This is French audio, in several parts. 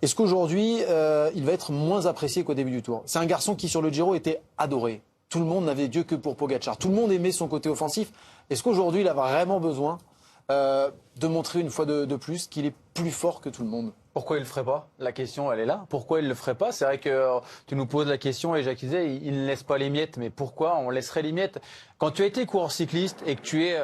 Est-ce qu'aujourd'hui, il va être moins apprécié qu'au début du Tour? C'est un garçon qui, sur le Giro, était adoré. Tout le monde n'avait Dieu que pour Pogacar. Tout le monde aimait son côté offensif. Est-ce qu'aujourd'hui, il a vraiment besoin de montrer une fois de plus qu'il est plus fort que tout le monde? Pourquoi il le ferait pas? La question, elle est là. Pourquoi il le ferait pas? C'est vrai que tu nous poses la question et Jacques disait, il ne laisse pas les miettes. Mais pourquoi on laisserait les miettes? Quand tu as été coureur cycliste et que tu es,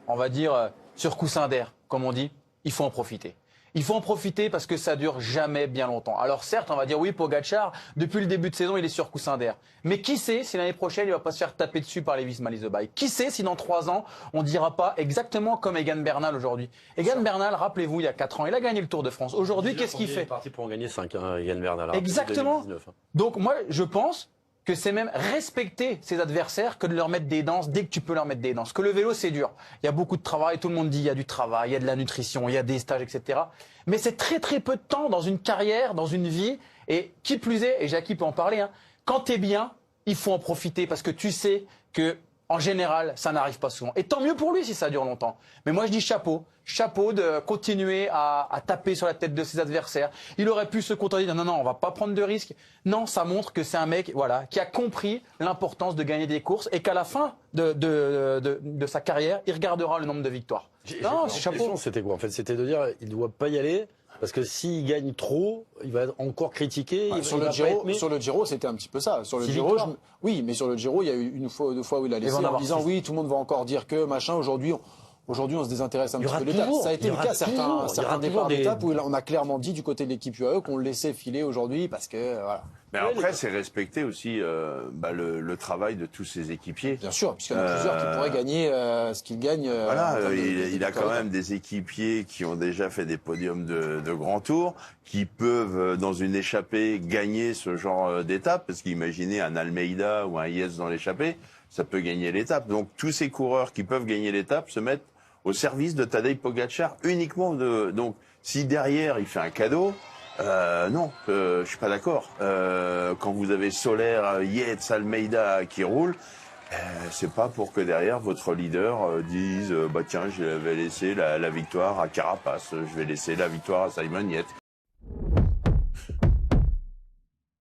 on va dire, sur coussin d'air, comme on dit, il faut en profiter. Il faut en profiter parce que ça dure jamais bien longtemps. Alors certes, on va dire oui, Pogacar, depuis le début de saison, il est sur coussin d'air. Mais qui sait si l'année prochaine, il va pas se faire taper dessus par les Visma Lease-Bike? Qui sait si dans 3 ans, on dira pas exactement comme Egan Bernal aujourd'hui? Egan Bernal, rappelez-vous, il y a 4 ans, il a gagné le Tour de France. Aujourd'hui, qu'est-ce qu'il fait? Il est parti pour en gagner 5, hein, Egan Bernal. Exactement. 2019, hein. Donc moi, je pense que c'est même respecter ses adversaires que de leur mettre des danses dès que tu peux leur mettre des danses. Que le vélo, c'est dur. Il y a beaucoup de travail, tout le monde dit il y a du travail, il y a de la nutrition, il y a des stages, etc. Mais c'est très très peu de temps dans une carrière, dans une vie. Et qui plus est, et Jackie peut en parler, hein, quand t'es bien, il faut en profiter parce que tu sais que en général, ça n'arrive pas souvent. Et tant mieux pour lui si ça dure longtemps. Mais moi, je dis chapeau. Chapeau de continuer à taper sur la tête de ses adversaires. Il aurait pu se contenter de dire non, on va pas prendre de risques. Non, ça montre que c'est un mec, voilà, qui a compris l'importance de gagner des courses et qu'à la fin de sa carrière, il regardera le nombre de victoires. Non, chapeau. C'était quoi? En fait, c'était de dire, il doit pas y aller. Parce que s'il gagne trop, il va encore critiquer. Sur le Giro, c'était un petit peu ça. Sur le Giro, oui, mais sur le Giro, il y a eu une fois ou 2 fois où il a laissé en disant oui, tout le monde va encore dire que machin. Aujourd'hui, on se désintéresse un petit peu de l'étape. Ça a été le cas certains départs d'étape où on a clairement dit du côté de l'équipe UAE qu'on le laissait filer aujourd'hui parce que voilà. Mais après, c'est respecter aussi le travail de tous ses équipiers. Bien sûr, puisqu'il y en a plusieurs qui pourraient gagner ce qu'il gagne. Voilà, il a quand même des équipiers qui ont déjà fait des podiums de grands tours, qui peuvent, dans une échappée, gagner ce genre d'étape. Parce qu'imaginez un Almeida ou un Yates dans l'échappée, ça peut gagner l'étape. Donc tous ces coureurs qui peuvent gagner l'étape se mettent au service de Tadej Pogacar uniquement. Donc si derrière il fait un cadeau, non, je suis pas d'accord. Quand vous avez Soler, Yates, Almeida qui roulent, c'est pas pour que derrière votre leader dise bah tiens, je vais laisser la victoire à Carapace, je vais laisser la victoire à Simon Yates.